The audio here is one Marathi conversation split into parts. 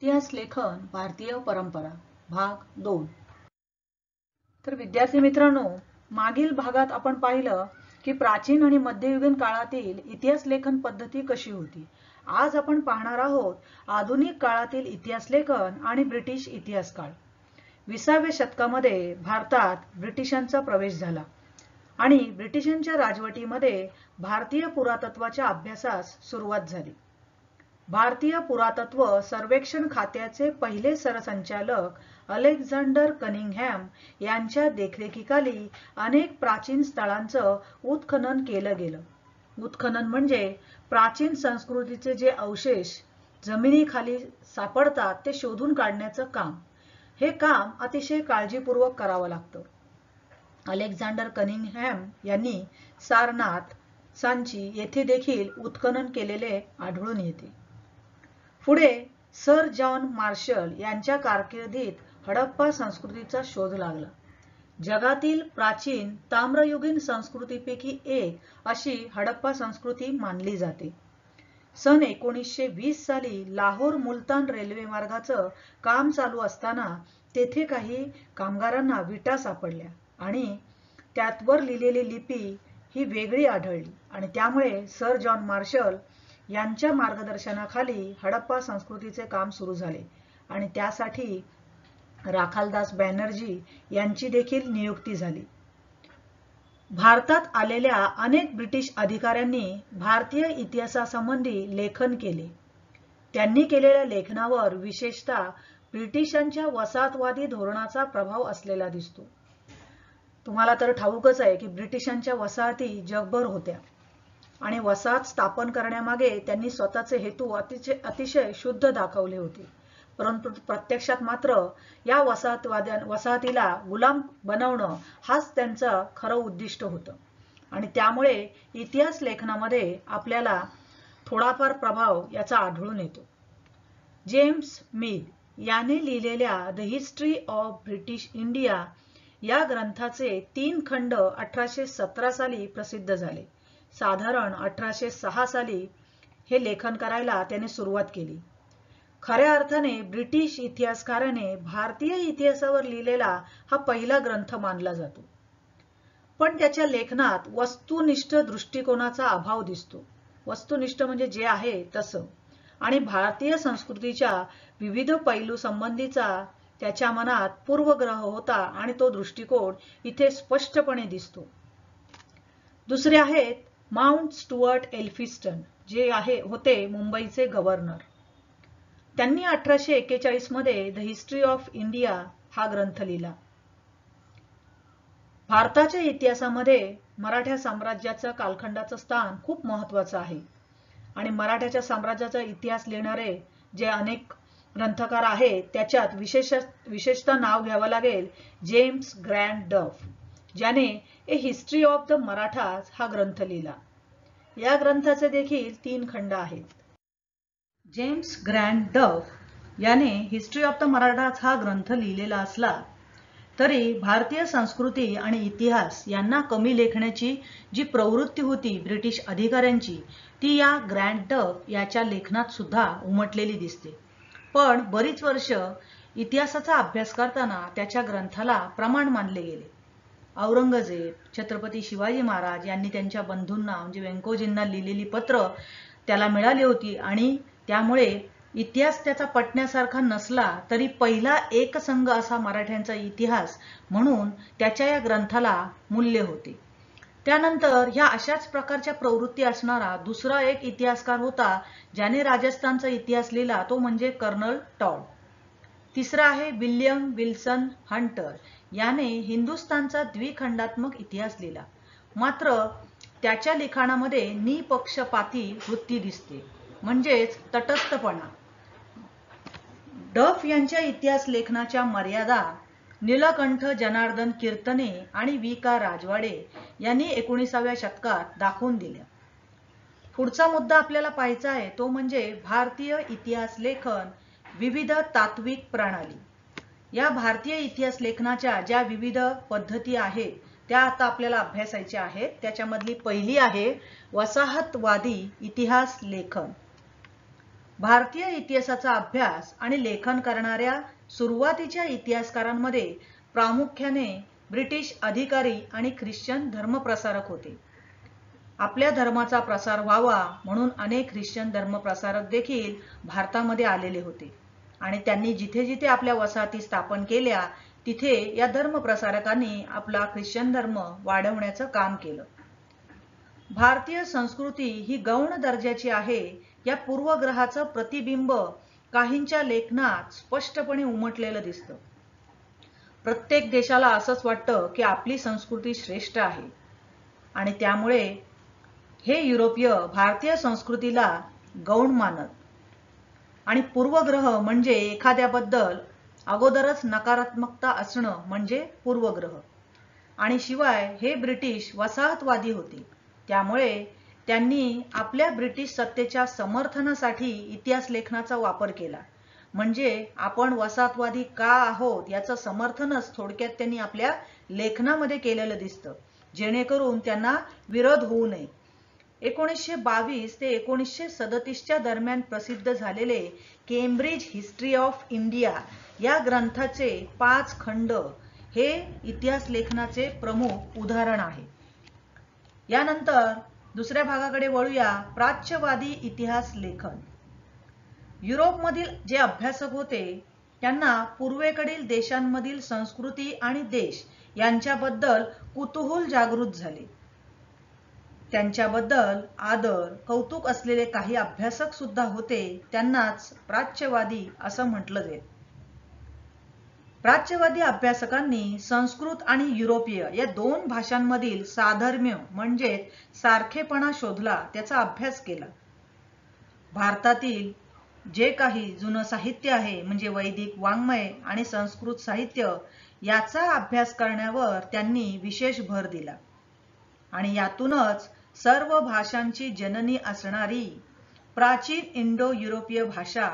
इतिहास लेखन भारतीय परंपरा भाग 2. तर विद्यार्थी मित्रांनो, मागील भागात आपण पाहिलं की प्राचीन आणि मध्ययुगीन काळातील इतिहास लेखन पद्धती कशी होती. आज आपण पाहणार आहोत आधुनिक काळातील इतिहास लेखन आणि ब्रिटिश इतिहास काळ. 20व्या शतकामध्ये भारतात ब्रिटिशांचा प्रवेश झाला आणि ब्रिटिशांच्या राजवटीमध्ये भारतीय पुरातत्वाच्या अभ्यासास सुरुवात झाली. भारतीय पुरातत्व सर्वेक्षण खात्याचे पहिले सरसंचालक अलेक्झांडर कनिंगहॅम यांच्या देखरेखीखाली अनेक प्राचीन स्थळांचं उत्खनन केलं गेलं. उत्खनन म्हणजे प्राचीन संस्कृतीचे जे अवशेष जमिनीखाली सापडतात ते शोधून काढण्याचं काम. हे काम अतिशय काळजीपूर्वक करावं लागतं. अलेक्झांडर कनिंगहॅम यांनी सारनाथ, सांची येथे देखील उत्खनन केलेले आढळून येते. पुढे सर जॉन मार्शल यांच्या कारकिर्दीत हडप्पा संस्कृतीचा शोध लागला. जगातील प्राचीन ताम्रयुगीन संस्कृतीपैकी एक अशी हडप्पा संस्कृती मानली जाते. सन 1920 साली लाहोर मुलतान रेल्वे मार्गाचं काम चालू असताना तेथे काही कामगारांना विटा सापडल्या आणि त्यावर लिहिलेली लिपी ही वेगळी आढळली आणि त्यामुळे सर जॉन मार्शल यांच्या मार्गदर्शनाखाली हडप्पा संस्कृतीचे काम सुरू झाले आणि त्यासाठी राखालदास बॅनर्जी यांची देखील नियुक्ती झाली. भारतात आलेल्या अनेक ब्रिटिश अधिकाऱ्यांनी भारतीय इतिहासासंबंधी लेखन केले. त्यांनी केलेल्या लेखनावर विशेषतः ब्रिटिशांच्या वसाहतवादी धोरणाचा प्रभाव असलेला दिसतो. तुम्हाला तर ठाऊकच आहे की ब्रिटिशांच्या वसाहती जगभर होत्या आणि वसाहत स्थापन करण्यामागे त्यांनी स्वतःचे हेतू अतिशय शुद्ध दाखवले होते. परंतु प्रत्यक्षात मात्र या वसाहतीला गुलाम बनवणं हाच त्यांचं खरं उद्दिष्ट होतं आणि त्यामुळे इतिहास लेखनामध्ये आपल्याला थोडाफार प्रभाव याचा आढळून येतो. जेम्स मीड याने लिहिलेल्या the history of British India या ग्रंथाचे 3 खंड 1817 साली प्रसिद्ध झाले. साधारण 1806 साली हे लेखन करायला त्याने सुरुवात केली. खऱ्या अर्थाने ब्रिटिश इतिहासकाराने भारतीय इतिहासावर लिहिलेला हा पहिला ग्रंथ मानला जातो. पण त्याच्या लेखनात वस्तुनिष्ठ दृष्टिकोनाचा अभाव दिसतो. वस्तुनिष्ठ म्हणजे जे आहे तसं आणि भारतीय संस्कृतीच्या विविध पैलू संबंधीचा त्याच्या मनात पूर्वग्रह होता आणि तो दृष्टिकोन इथे स्पष्टपणे दिसतो. दुसरे आहेत माउंट स्टुअर्ट एल्फिस्टन, जे होते मुंबईचे गव्हर्नर. त्यांनी 1841 मध्ये द हिस्ट्री ऑफ इंडिया हा ग्रंथ लिहिला. भारताच्या इतिहासामध्ये मराठा साम्राज्याच्या कालखंडाचं स्थान खूप महत्वाचं आहे आणि मराठ्याच्या साम्राज्याचा इतिहास लिहिणारे जे अनेक ग्रंथकार आहेत त्याच्यात विशेषतः नाव घ्यावं लागेल जेम्स ग्रँड डफ, ज्याने ए हिस्ट्री ऑफ द मराठाज हा ग्रंथ लिहिला. या ग्रंथाचे देखील 3 खंड आहेत. जेम्स ग्रँड डफ याने हिस्ट्री ऑफ द मराठाज हा ग्रंथ लिहिलेला असला तरी भारतीय संस्कृती आणि इतिहास यांना कमी लेखण्याची जी प्रवृत्ती होती ब्रिटिश अधिकाऱ्यांची ती या ग्रँड डफ याच्या लेखनात सुद्धा उमटलेली दिसते. पण बरीच वर्ष इतिहासाचा अभ्यास करताना त्याच्या ग्रंथाला प्रमाण मानले गेले. औरंगजेब, छत्रपती शिवाजी महाराज यांनी त्यांच्या बंधूंना म्हणजे व्यंकोजींना लिहिलेली पत्र त्याला मिळाली होती आणि त्यामुळे इतिहास त्याचा पटण्यासारखा नसला तरी पहिला एकसंघ असा मराठ्यांचा इतिहास म्हणून त्याच्या या ग्रंथाला मूल्य होते. त्यानंतर ह्या अशाच प्रकारच्या प्रवृत्ती असणारा दुसरा एक इतिहासकार होता ज्याने राजस्थानचा इतिहास लिहिला, तो म्हणजे कर्नल टॉड. तिसरा आहे विल्यम विल्सन हंटर, याने हिंदुस्थानचा द्विखंडात्मक इतिहास लिहिला. मात्र त्याच्या लिखाणामध्ये निपक्षपाती वृत्ती दिसते, म्हणजेच तटस्थपणा. डफ यांच्या इतिहास लेखनाच्या मर्यादा नीलकंठ जनार्दन कीर्तने आणि वी.का. राजवाडे यांनी 19व्या शतकात दाखवून दिल्या. पुढचा मुद्दा आपल्याला पाहायचा आहे तो म्हणजे भारतीय इतिहास लेखन विविध तात्विक प्रणाली. या भारतीय इतिहास लेखनाच्या ज्या विविध पद्धती आहेत त्या आता आपल्याला अभ्यासायच्या आहेत. त्याच्यामधली पहिली आहे वसाहतवादी इतिहास लेखन. भारतीय इतिहासाचा अभ्यास आणि लेखन करणाऱ्या सुरुवातीच्या इतिहासकारांमध्ये प्रामुख्याने ब्रिटिश अधिकारी आणि ख्रिश्चन धर्मप्रसारक होते. आपल्या धर्माचा प्रसार व्हावा म्हणून अनेक ख्रिश्चन धर्मप्रसारक देखील भारतामध्ये आलेले होते आणि त्यांनी जिथे जिथे आपल्या वसाहती स्थापन केल्या तिथे या धर्मप्रसारकांनी आपला ख्रिश्चन धर्म वाढवण्याचं काम केलं. भारतीय संस्कृती ही गौण दर्जाची आहे या पूर्वग्रहाचं प्रतिबिंब काहींच्या लेखनात स्पष्टपणे उमटलेलं दिसतं. प्रत्येक देशाला असंच वाटतं की आपली संस्कृती श्रेष्ठ आहे आणि त्यामुळे हे युरोपीय भारतीय संस्कृतीला गौण मानत आणि पूर्वग्रह म्हणजे एखाद्याबद्दल अगोदरच नकारात्मकता असणं म्हणजे पूर्वग्रह. आणि शिवाय हे ब्रिटिश वसाहतवादी होते, त्यामुळे त्यांनी आपल्या ब्रिटिश सत्तेच्या समर्थनासाठी इतिहास लेखनाचा वापर केला. म्हणजे आपण वसाहतवादी का आहोत याचं समर्थनच थोडक्यात त्यांनी आपल्या लेखनामध्ये केलेलं दिसतं, जेणेकरून त्यांना विरोध होऊ नये. 1922 ते 1937च्या दरम्यान प्रसिद्ध झालेले केम्ब्रिज हिस्ट्री ऑफ इंडिया या ग्रंथाचे 5 खंड हे इतिहास लेखनाचे प्रमुख उदाहरण आहे. यानंतर दुसऱ्या भागाकडे वळूया, प्राच्यवादी इतिहास लेखन. युरोपमधील जे अभ्यासक होते त्यांना पूर्वेकडील देशांमधील संस्कृती आणि देश यांच्याबद्दल कुतूहल जागृत झाले. त्यांच्याबद्दल आदर कौतुक असलेले काही अभ्यासक सुद्धा होते, त्यांनाच प्राच्यवादी असं म्हटलं जाईल. प्राच्यवादी अभ्यासकांनी संस्कृत आणि युरोपीय या 2 भाषांमधील साधर्म्य म्हणजे सारखेपणा शोधला, त्याचा अभ्यास केला. भारतातील जे काही जुनं साहित्य आहे म्हणजे वैदिक वाङ्मय आणि संस्कृत साहित्य याचा अभ्यास करण्यावर त्यांनी विशेष भर दिला आणि यातूनच सर्व भाषांची जननी असणारी प्राचीन इंडो युरोपीय भाषा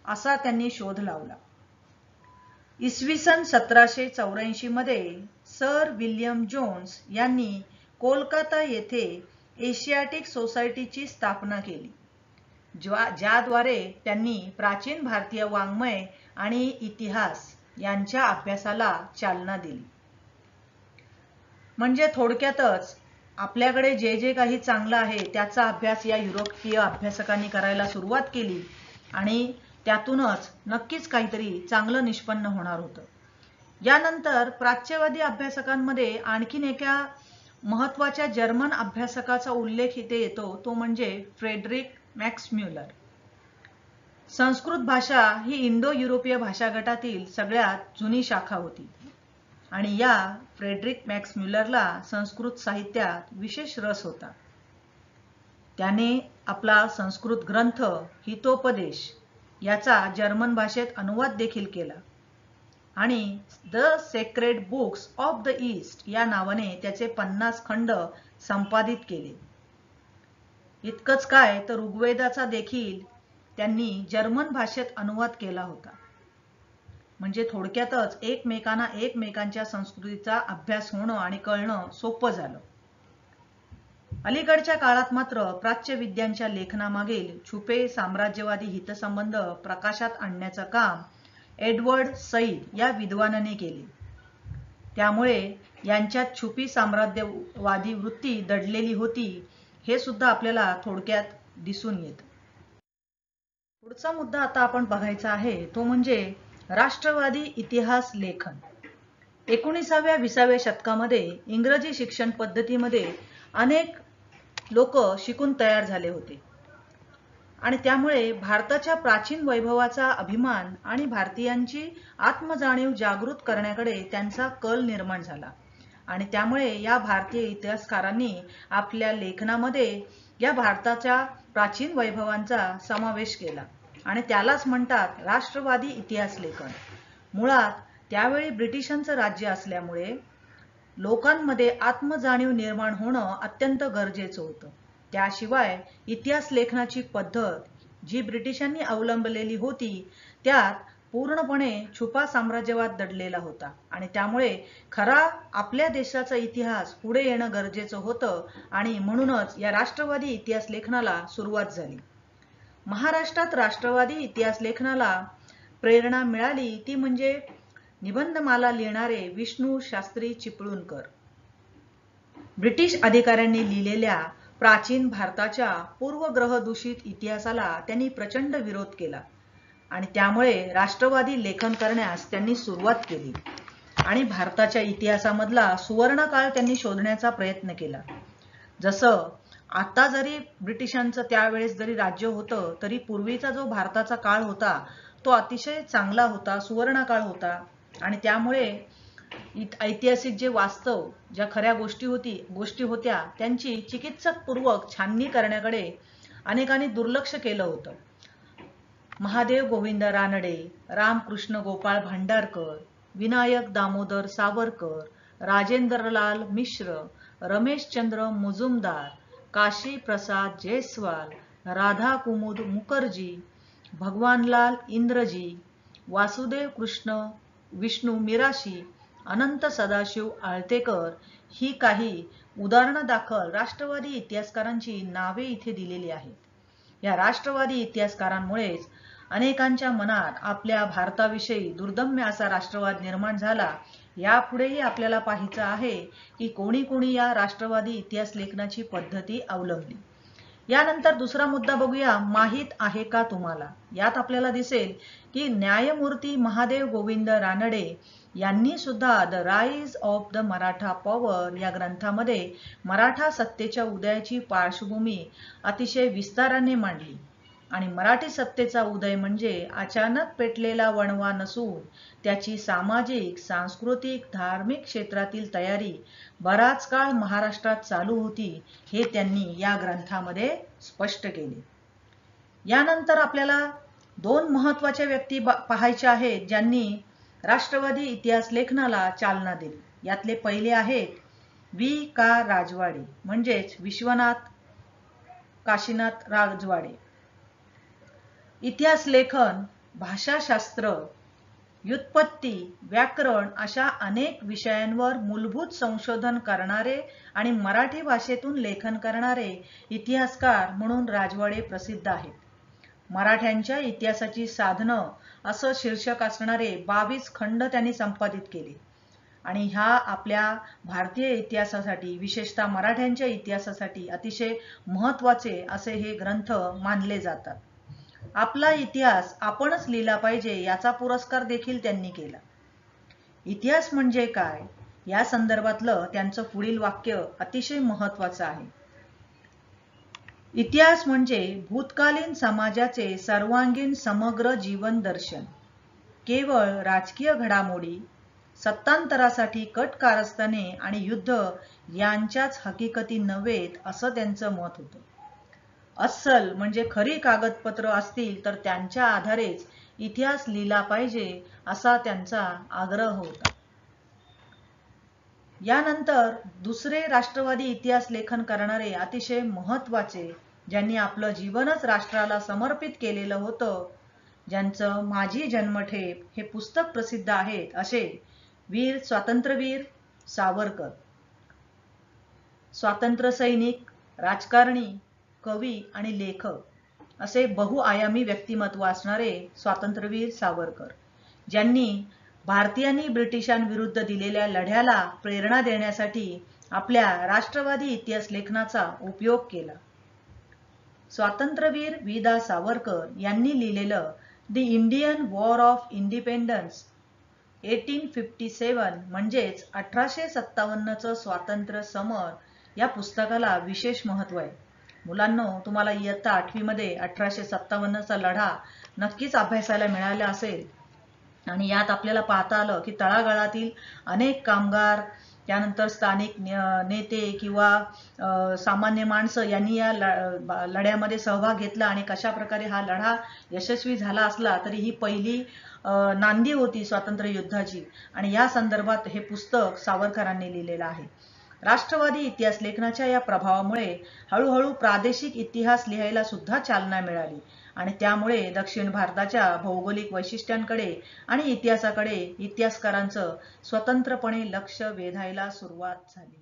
असा त्यांनी शोध लावला. इसवी सन 1784 मध्ये सर विल्यम जोन्स यांनी कोलकाता येथे एशियाटिक सोसायटीची स्थापना केली, ज्याद्वारे त्यांनी प्राचीन भारतीय वाङ्मय आणि इतिहास यांच्या अभ्यासाला चालना दिली. म्हणजे थोडक्यातच आपल्याकडे जे जे काही चांगलं आहे त्याचा अभ्यास या युरोपीय अभ्यासकांनी करायला सुरुवात केली आणि त्यातूनच नक्कीच काहीतरी चांगलं निष्पन्न होणार होतं. यानंतर प्राच्यवादी अभ्यासकांमध्ये आणखीन एका महत्त्वाच्या जर्मन अभ्यासकाचा उल्लेख इथे येतो, तो म्हणजे फ्रेडरिक मॅक्स म्युलर. संस्कृत भाषा ही इंडो युरोपीय भाषा गटातील सगळ्यात जुनी शाखा होती आणि या फ्रेडरिक मॅक्स म्युलरला संस्कृत साहित्यात विशेष रस होता. त्याने आपला संस्कृत ग्रंथ हितोपदेश याचा जर्मन भाषेत अनुवाद देखील केला आणि the sacred books of the east या नावाने त्याचे 50 खंड संपादित केले. इतकंच काय तर ऋग्वेदाचा देखील त्यांनी जर्मन भाषेत अनुवाद केला होता. म्हणजे थोडक्यातच एकमेकांच्या संस्कृतीचा अभ्यास होणं आणि कळणं सोपं झालं. अलीकडच्या काळात मात्र प्राच्यविद्यांच्या लेखनामागील छुपे साम्राज्यवादी हितसंबंध प्रकाशात आणण्याचं काम एडवर्ड सईद या विद्वानाने केले. त्यामुळे यांच्यात छुपी साम्राज्यवादी वृत्ती दडलेली होती हे सुद्धा आपल्याला थोडक्यात दिसून येतं. पुढचा मुद्दा आता आपण बघायचा आहे तो म्हणजे राष्ट्रवादी इतिहास लेखन. 19व्या-20व्या शतकामध्ये इंग्रजी शिक्षण पद्धतीमध्ये अनेक लोक शिकून तयार झाले होते आणि त्यामुळे भारताच्या प्राचीन वैभवाचा अभिमान आणि भारतीयांची आत्मजाणीव जागृत करण्याकडे त्यांचा कल निर्माण झाला आणि त्यामुळे या भारतीय इतिहासकारांनी आपल्या लेखनामध्ये या भारताच्या प्राचीन वैभवांचा समावेश केला आणि त्यालाच म्हणतात राष्ट्रवादी इतिहास लेखन. मुळात त्यावेळी ब्रिटिशांचं राज्य असल्यामुळे लोकांमध्ये आत्मजाणीव निर्माण होणं अत्यंत गरजेचं होतं. त्याशिवाय इतिहास लेखनाची पद्धत जी ब्रिटिशांनी अवलंबलेली होती त्यात पूर्णपणे छुपा साम्राज्यवाद दडलेला होता आणि त्यामुळे खरा आपल्या देशाचा इतिहास पुढे येणं गरजेचं होतं आणि म्हणूनच या राष्ट्रवादी इतिहास लेखनाला सुरुवात झाली. महाराष्ट्रात राष्ट्रवादी इतिहास लेखनाला प्रेरणा मिळाली ती म्हणजे निबंधमाला लिहिणारे विष्णू शास्त्री चिपळूणकर. ब्रिटिश अधिकाऱ्यांनी लिहिलेल्या प्राचीन भारताच्या पूर्वग्रह दूषित इतिहासाला त्यांनी प्रचंड विरोध केला आणि त्यामुळे राष्ट्रवादी लेखन करण्यास त्यांनी सुरुवात केली आणि भारताच्या इतिहासामधला सुवर्णकाळ त्यांनी शोधण्याचा प्रयत्न केला. जसं आता जरी ब्रिटिशांचं त्यावेळेस जरी राज्य होतं तरी पूर्वीचा जो भारताचा काळ होता तो अतिशय चांगला होता, सुवर्णकाळ होता आणि त्यामुळे ऐतिहासिक जे वास्तव ज्या खऱ्या गोष्टी होत्या त्यांची चिकित्सकपूर्वक छाननी करण्याकडे अनेकांनी दुर्लक्ष केलं होतं. महादेव गोविंद रानडे, रामकृष्ण गोपाळ भांडारकर, विनायक दामोदर सावरकर, राजेंद्रलाल मिश्र, रमेशचंद्र मुजुमदार, काशी प्रसाद जयस्वाल, राधा कुमुद मुखर्जी, भगवानलाल इंद्रजी, वासुदेव कृष्ण विष्णू मिराशी, अनंत सदाशिव आळतेकर ही काही उदाहरणादाखल राष्ट्रवादी इतिहासकारांची नावे इथे दिलेली आहेत. या राष्ट्रवादी इतिहासकारांमुळेच अनेकांच्या मनात आपल्या भारताविषयी दुर्दम्य असा राष्ट्रवाद निर्माण झाला. यापुढेही आपल्याला पाहायचं आहे की कोणी कोणी या राष्ट्रवादी इतिहास लेखनाची पद्धती अवलंबली. यानंतर दुसरा मुद्दा बघूया, माहित आहे का तुम्हाला. यात आपल्याला दिसेल की न्यायमूर्ती महादेव गोविंद रानडे यांनी सुद्धा the rise of the Maratha power या ग्रंथामध्ये मराठा सत्तेच्या उदयाची पार्श्वभूमी अतिशय विस्ताराने मांडली आणि मराठी सत्तेचा उदय म्हणजे अचानक पेटलेला वणवा नसून त्याची सामाजिक, सांस्कृतिक, धार्मिक क्षेत्रातील तयारी बराच काळ महाराष्ट्रात चालू होती हे त्यांनी या ग्रंथामध्ये स्पष्ट केले. यानंतर आपल्याला दोन महत्त्वाच्या व्यक्ती पाहायच्या आहेत ज्यांनी राष्ट्रवादी इतिहास लेखनाला चालना दिली. यातले पहिले आहेत V.K. राजवाडे म्हणजेच विश्वनाथ काशीनाथ राजवाडे. इतिहास लेखन, भाषाशास्त्र, व्युत्पत्ती, व्याकरण अशा अनेक विषयांवर मूलभूत संशोधन करणारे आणि मराठी भाषेतून लेखन करणारे इतिहासकार म्हणून राजवाडे प्रसिद्ध आहेत. मराठ्यांच्या इतिहासाची साधनं असं शीर्षक असणारे 22 खंड त्यांनी संपादित केले आणि ह्या आपल्या भारतीय इतिहासासाठी, विशेषतः मराठ्यांच्या इतिहासासाठी अतिशय महत्त्वाचे असे हे ग्रंथ मानले जातात. आपला इतिहास आपणच लिहिला पाहिजे याचा पुरस्कार देखील त्यांनी केला. इतिहास म्हणजे काय या संदर्भातलं त्यांचं पुढील वाक्य अतिशय महत्त्वाचं आहे. इतिहास म्हणजे भूतकालीन समाजाचे सर्वांगीण समग्र जीवन दर्शन. केवळ राजकीय घडामोडी, सत्तांतरासाठी कट कारस्थाने आणि युद्ध यांच्याच हकीकती नव्हेत असं त्यांचं मत होतं. अस्सल म्हणजे खरी कागदपत्र असतील तर त्यांच्या आधारेच इतिहास लिहिला पाहिजे असा त्यांचा आग्रह होता. यानंतर दुसरे राष्ट्रवादी इतिहास लेखन करणारे अतिशय महत्त्वाचे, ज्यांनी आपलं जीवनच राष्ट्राला समर्पित केलेलं होतं, ज्यांचं माझी जन्मठेप हे पुस्तक प्रसिद्ध आहेत असे स्वातंत्र्यवीर सावरकर. स्वातंत्र्य सैनिक, राजकारणी, कवी आणि लेखक असे बहुआयामी व्यक्तिमत्व असणारे स्वातंत्र्यवीर सावरकर, ज्यांनी भारतीयांनी ब्रिटिशांविरुद्ध दिलेल्या लढ्याला प्रेरणा देण्यासाठी आपल्या राष्ट्रवादी इतिहास लेखनाचा उपयोग केला. स्वातंत्र्यवीर वि.दा. सावरकर यांनी लिहिलेलं the Indian war of independence 1857 म्हणजेच 1857चं स्वातंत्र्य समर या पुस्तकाला विशेष महत्त्व आहे. मुलांनो, तुम्हाला इयत्ता 8वी मध्ये 1857चा लढा नक्कीच अभ्यासायला मिळाला असेल आणि यात आपल्याला पाहता आलं की तळागाळातील अनेक कामगार, त्यानंतर स्थानिक नेते किंवा सामान्य माणसं यांनी या लढ्यामध्ये सहभाग घेतला आणि कशा प्रकारे हा लढा यशस्वी झाला असला तरी ही पहिली नांदी होती स्वातंत्र्य युद्धाची आणि या संदर्भात हे पुस्तक सावरकरांनी लिहिलेलं आहे. राष्ट्रवादी इतिहास लेखनाच्या या प्रभावामुळे हळूहळू प्रादेशिक इतिहास लिहायला सुद्धा चालना मिळाली आणि त्यामुळे दक्षिण भारताच्या भौगोलिक वैशिष्ट्यांकडे आणि इतिहासाकडे इतिहासकारांचं स्वतंत्रपणे लक्ष वेधायला सुरुवात झाली.